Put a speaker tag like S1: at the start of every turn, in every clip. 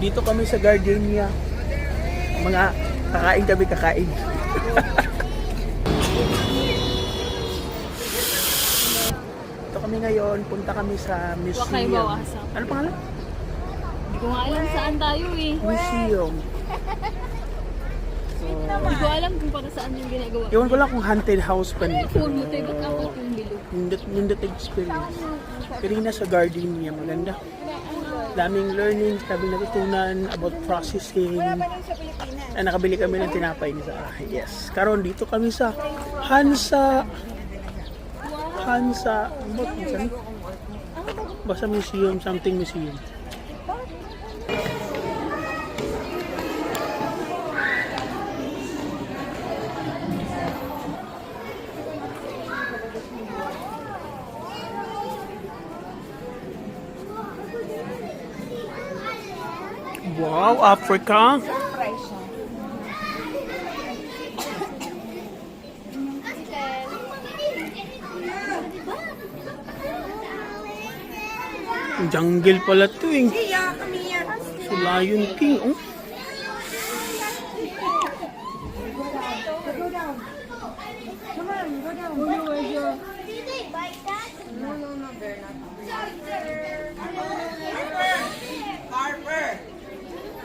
S1: Dito kami sa Gardenia. Mga kakain kami, kakain. Dito kami ngayon, punta kami sa
S2: Wakay
S1: museum.
S2: bawasan.
S1: Ano pangalan?
S2: Hindi ko nga alam saan tayo eh.
S1: Museum.
S2: Hindi ko alam kung para saan yung ginagawa.
S1: Iwan ko lang kung haunted house pa
S2: Ano
S1: niya.
S2: yung phone mo? Tayo ba't apat yung bilog?
S1: Nindot experience. Pero na sa Gardenia, maganda. Daming learning, daming natutunan about processing. Nakabili kami ng tinapay nila. Yes. Karon dito kami sa Hansa. Ano ba? Hansa? Basta museum, something museum. Wow, Africa. Jungle pala to eh. So Lion King, oh.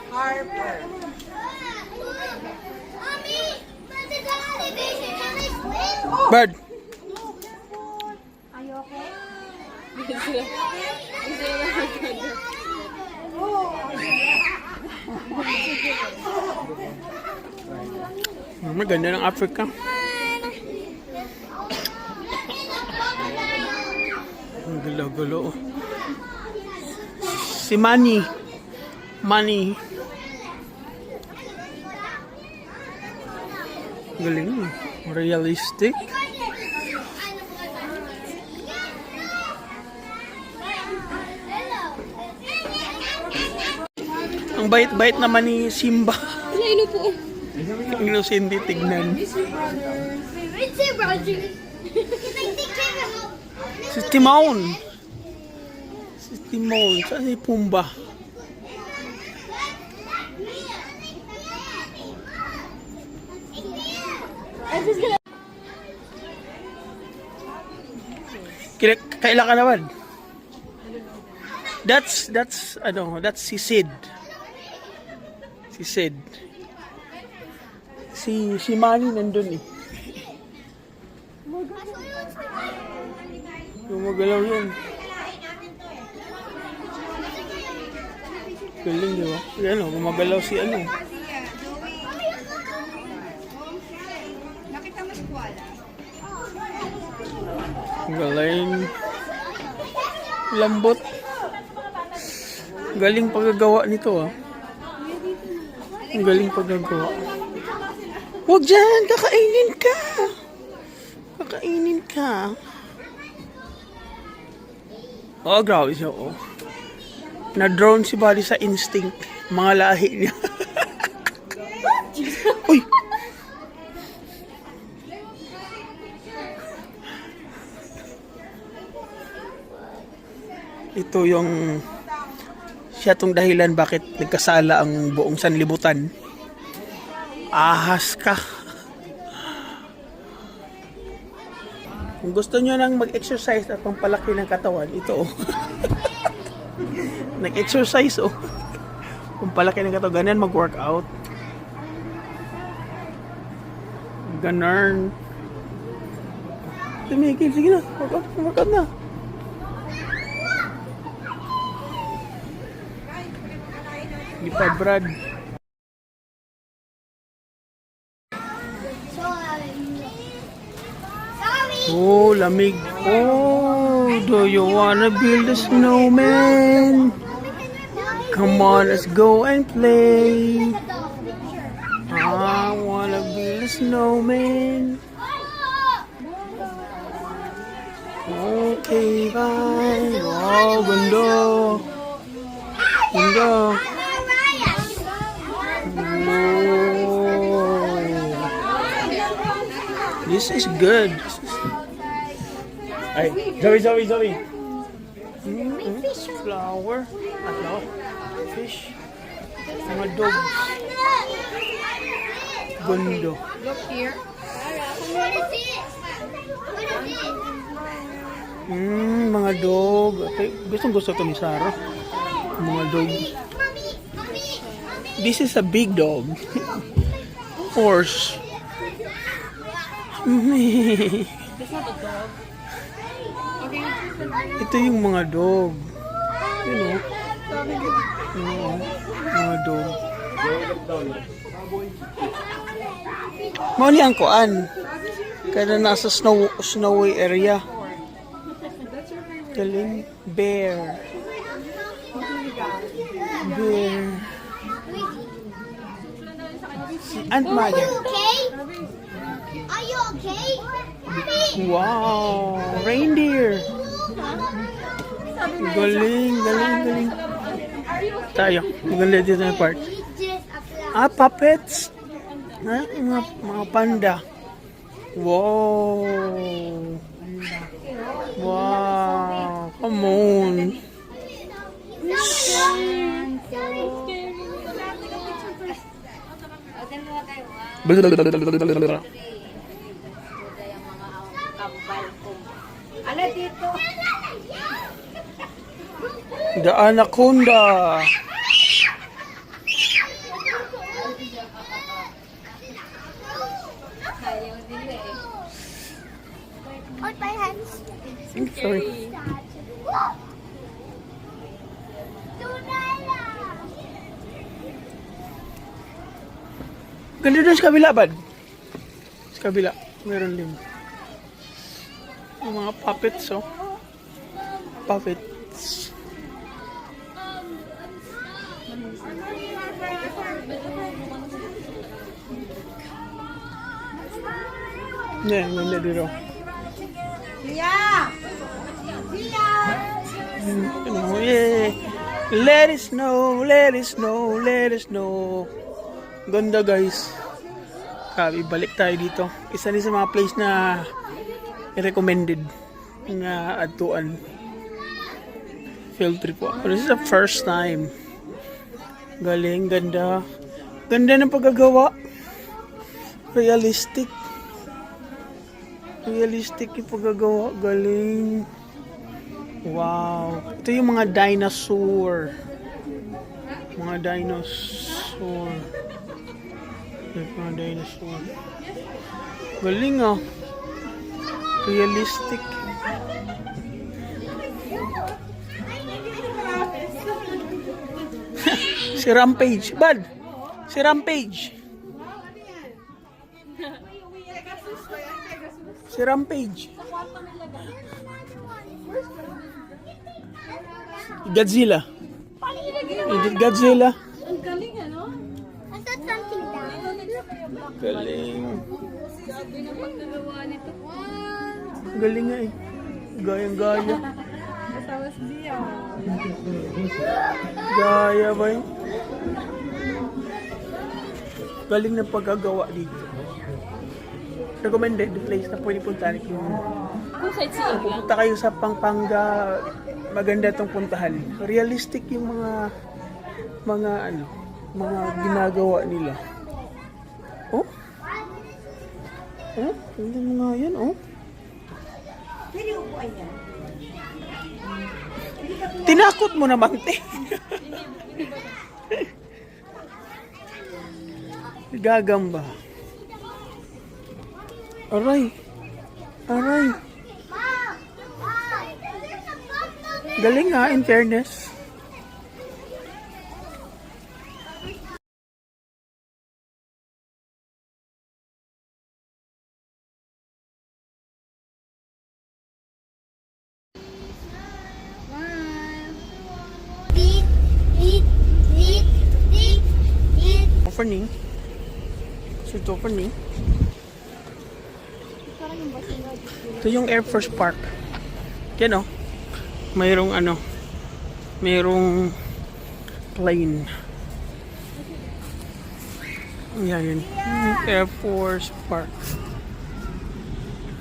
S3: Harper.
S1: Bird.
S3: Are you okay?
S1: Maganda ng Africa. Ang gulo-gulo. Si Manny. Galing. Realistic. Ang bait-bait naman ni Simba.
S2: Ano po?
S1: Ang innocent tignan. Si Timon. Saan si Pumba? Kailan ka naman? That's si Sid. Si Manny nandun eh. Gumagalaw yun. Galing, di ba? Yan o, gumagalaw si ano.
S3: Nakita mo si Kuala?
S1: Galing. Lambot. Galing paggagawa nito ah. Ang galing paggagawa. Huwag dyan! Kakainin ka! Oh, grabe siya oh. Na-drone si Buddy sa instinct. Mga lahi niya. Uy! Ito yung siya tong dahilan bakit nagkasala ang buong sanlibutan. Ahas ka. Kung gusto nyo nang mag-exercise at pampalaki ng katawan, ito oh. Nag-exercise oh. Pampalaki ng katawan, ganyan mag-workout. Ganun. Tumigil, sige na. Workout na. Di pa, Brad. Oh, lamig. Oh, do you wanna build a snowman? Come on, let's go and play. I wanna build a snowman. Okay, bye. Oh, ganda. This is good. Ay, Zoe. Flower. Fish. Mga dogs. Gondo.
S3: Look here.
S1: Mga dog. Okay, gustong gusto to ni Sarah. Mga dog. This is a big dog. Horse.
S2: That's not a dog. Okay.
S1: Ito yung mga dog. You know. Mga dog. Mali ang kuan. Kaya nasa snowy area. Galing. Bear. Bear. Si Aunt Maya.
S4: Okay? Are you okay?
S1: Wow. Reindeer. Galing, galing, galing. Tayo. Maganda dito na part. Puppets. Ha? Mga panda. Wow. Wow. Come on.
S3: Ano dito?
S1: The Anaconda.
S4: Hold my hands.
S1: Sorry. Ganda doon sa kabila, bad. Sa kabila. Meron din. Yung mga puppets, oh. Puppets. Yeah, ganda dito.
S3: Yeah.
S1: You know, yeah. Let it snow, let it snow, let it snow. Ganda, guys. Grabe, balik tayo dito. Isa din sa mga place na recommended na atuan. Field trip po. This is the first time. Galing, ganda. Ganda ng paggagawa. Realistic. Realistic yung paggagawa. Galing. Wow. Ito yung mga dinosaur. Mga dinosaur. Ito yung mga dinosaur. Galing, ah. Realistic. Si Rampage. Bad. Si Rampage. Si Rampage. Godzilla. Godzilla.
S2: Ang galing, ano?
S4: I thought something down.
S1: Galing.
S2: Sabi ng paggagawa nito.
S1: Galing nga eh. Gayang-gaya. Gaya ba yun? Galing ng paggagawa dito. Recommended place na pwede puntahan yung
S2: Kung sightseeing lang.
S1: punta kayo sa Pampanga, maganda tong puntahan. Realistic yung mga ginagawa nila. Oh? Oh, hindi mo nga yan, oh.
S3: Pwede upuan yan.
S1: Tinakot mo naman, te. Gagamba. Aray. Aray. Galing nga, in fairness.
S4: Beep, beep, beep, beep, beep.
S1: Opening. So, ito opening. Ito yung Air Force Park. Yan, oh. Mayroong mayroong plane. Yan, yun. Air Force Park.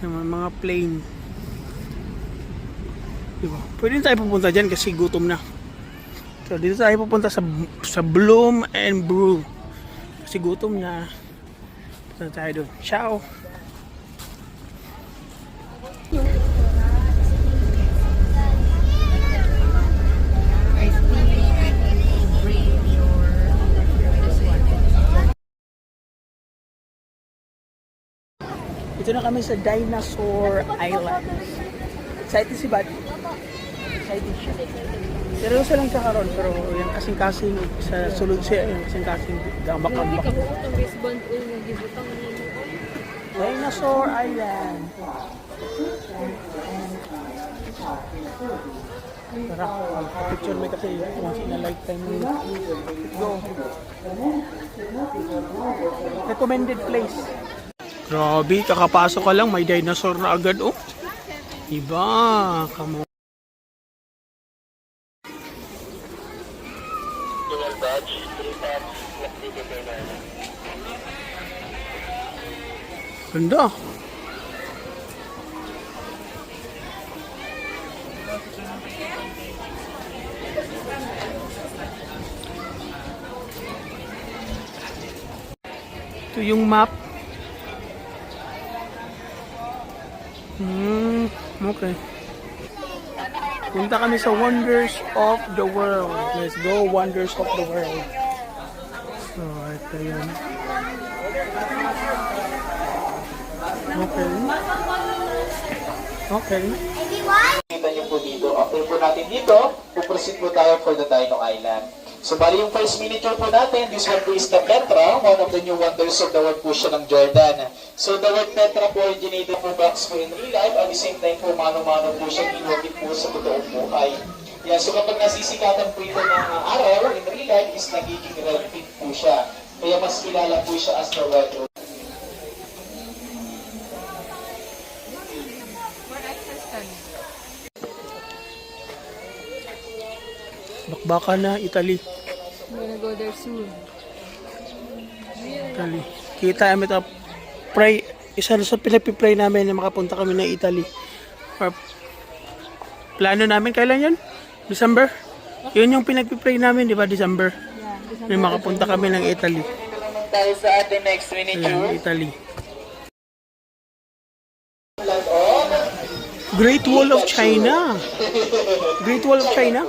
S1: Yung mga plane. Diba? Pwede tayo pupunta dyan kasi gutom na. So dito tayo pupunta sa Bloom and Brew. Kasi gutom na. Punta tayo doon. Ciao! Ito na kami sa Dinosaur Island. Excited si Buddy. Excited siya. Seryoso lang siya karon, pero yung kasing-kasing sa sulod siya, yung kasing-kasing
S2: Hindi
S1: gambak-gambak.
S2: ka buot ang wristband o yung gibutang mo.
S1: Dinosaur Island. Tara, picture mo kasi once in a lifetime. Go. Recommended place. Grabe, kakapasok ka lang, may dinosaur na agad, oh. Iba, kamo. Ganda. Ito yung map. Okay. Punta kami sa Wonders of the World. Let's go, Wonders of the World. So, ito yun. Okay. Okay.
S5: Kita niyo po dito. After po natin dito, puproceed po tayo for the Dino Island. So, bali yung first miniature po natin, this one po is the Petra, one of the new wonders of the world po siya ng Jordan. So, the word Petra po originated po box po in real life, at the same time po, mano-mano po siya ginugit po sa totoong buhay. Yeah, so kapag nasisikatan po ito ng araw, in real life, is nagiging relevant po siya. Kaya mas kilala po siya as the world.
S1: Bakbakan na, Italy.
S2: I'm gonna go there soon.
S1: Italy. Kita kami ito. Pray. Isa sa pinapipray namin na makapunta kami ng Italy. Or, plano namin, kailan yun? December? Yun yung pinagpipray namin, di ba? December. May makapunta kami ng Italy.
S5: Tayo sa ating next miniature.
S1: Ayan, Italy. Great Wall of China. Great Wall of China?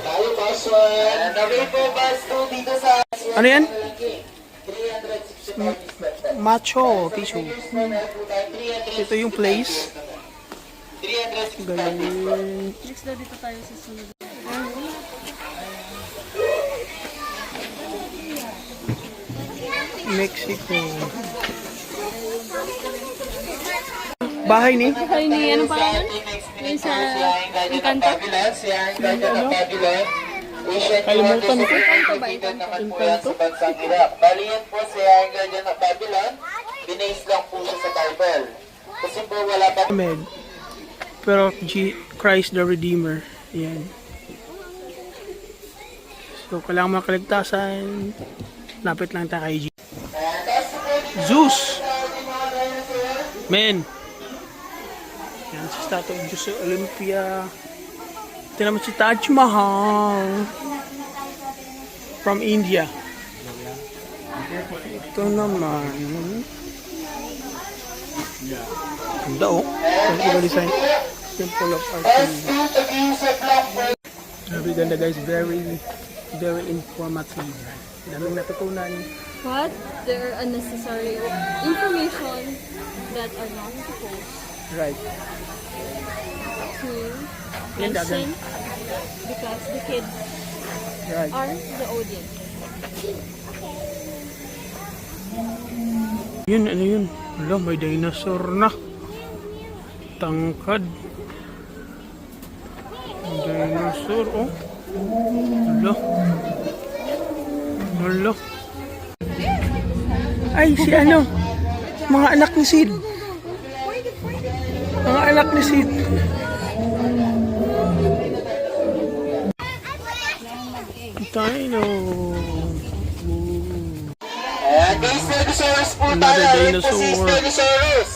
S5: Tayo, boss one. Naway po, boss two dito sa...
S1: Ano yan? Macho tissue. Ito yung place. Galing.
S2: Next na dito tayo sa sunod.
S1: Mexico. Bahay ni?
S2: Ay, ni ano pa? Yung sa Encanto?
S1: Kalimutan ko.
S2: Encanto ba ito?
S5: Naman po yan sa bansang Iraq. Bali yan po si Iron Guardian of Babylon. Binase lang po siya sa Bible. Kasi po wala pa...
S1: Ahmed. Pero Christ the Redeemer. Yan. So, kailangan makaligtasan. Lapit lang tayo kay G. Zeus! Men! Yan si statue of Zeus sa Olympia. Ito naman si Taj Mahal. From India. Ito naman. Ganda oh. Ganda ko design. Temple of Artemis. Grabe ganda guys. Very, very informative. Daming natutunan.
S2: What? There are unnecessary information that are not supposed
S1: Right.
S2: to
S1: Yan, dagan.
S2: mention because the kids
S1: Right.
S2: are the audience.
S1: Yun, ano yun? Wala, may dinosaur na. Tangkad. Dinosaur, oh. Wala. Wala. Ay, si ano? Mga anak ni Sid. Mga anak ni Sid. Dino.
S5: Ayan guys, Stegosaurus po tayo.
S1: Another
S5: Ayan po si
S1: dinosaur.
S5: Stegosaurus.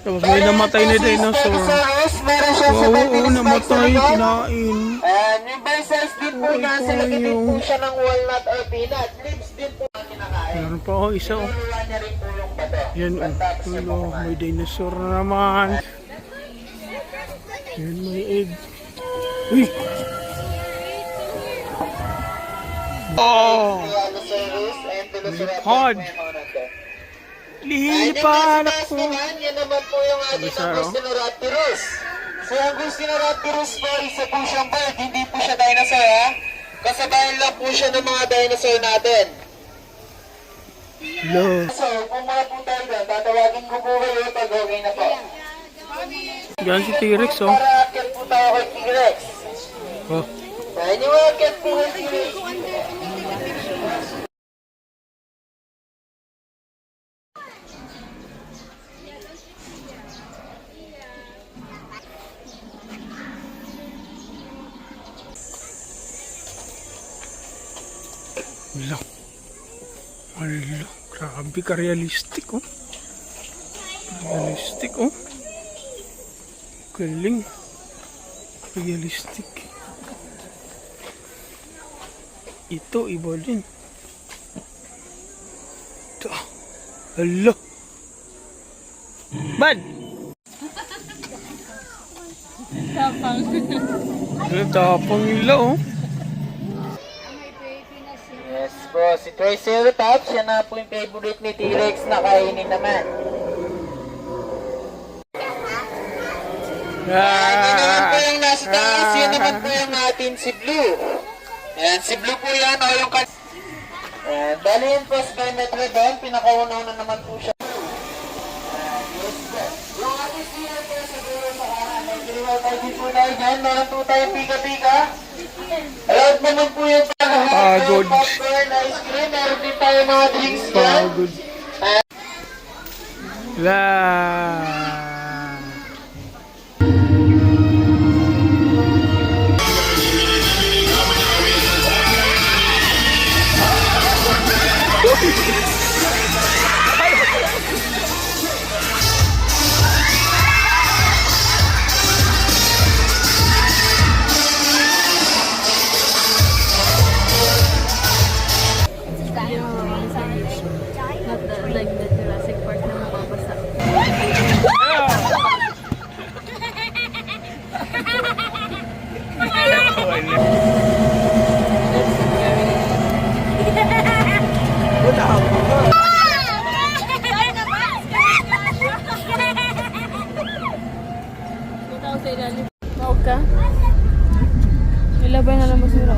S1: Tapos may namatay na dinosaur.
S5: Meron siya
S1: Wow, oo, namatay, kinain.
S5: And yung versus din po
S1: Uy,
S5: niya,
S1: ito
S5: silagyan din
S1: yung-
S5: po siya ng walnut or peanut. Lips din po ang kinakain.
S1: Meron pa ako isa, oh.
S5: Tuluan niya rin po yung bato.
S1: Yan, oh.
S5: Pagtapos niya
S1: Tulo,
S5: po kumain.
S1: may dinosaur na naman. Yan, may egg. Uy! Oh!
S5: Tyrannosaurus and Velociraptor
S1: Pod.
S5: po yung mga nandun.
S1: Lihili
S5: And
S1: pa,
S5: yung
S1: anak
S5: last
S1: ko.
S5: naman, yan naman po yung ating
S1: Bizarro.
S5: Angustinoraptorus. So, ang Angustinoraptorus po, isa po siyang bird, hindi po siya dinosaur ha. Kasabayan lang po siya ng mga dinosaur natin.
S1: Lo.
S5: So, kung mga po tayo doon, tatawagin ko po kayo pag okay na po.
S1: Yan si T-Rex, oh.
S5: Para akit po tayo kay T-Rex.
S1: Oh.
S5: Yan yung akit po kay T-Rex.
S1: Wala. Wala. Grabe ka realistic, oh. Realistic, oh. Galing. Realistic. Ito, iba din. Ito. Hala. Bad!
S2: Tapang.
S1: Hala, tapang nila, oh.
S5: Yes po, si Triceratops, yan na po yung favorite ni T-Rex na kainin naman. Yan naman po yung nasa taas, yan naman po yung atin si Blue. Yan, si Blue po yan, o yung kan... Yan, bali yun po sa Megalodon, pinakauna-una naman po siya. Yan, yes po. Yung ating sinner po sa dulo sa kanan, may kiliwaw tayo din po tayo dyan, meron po tayong pika-pika. Allowed naman po yung
S1: Pagod.
S5: popcorn, ice cream, meron din tayo mga drinks dyan.
S1: Pagod. La.
S2: Not the, like the Jurassic Park na mababasa. Ikaw sa ilalim. Maog ka? Ilabay na lang basura.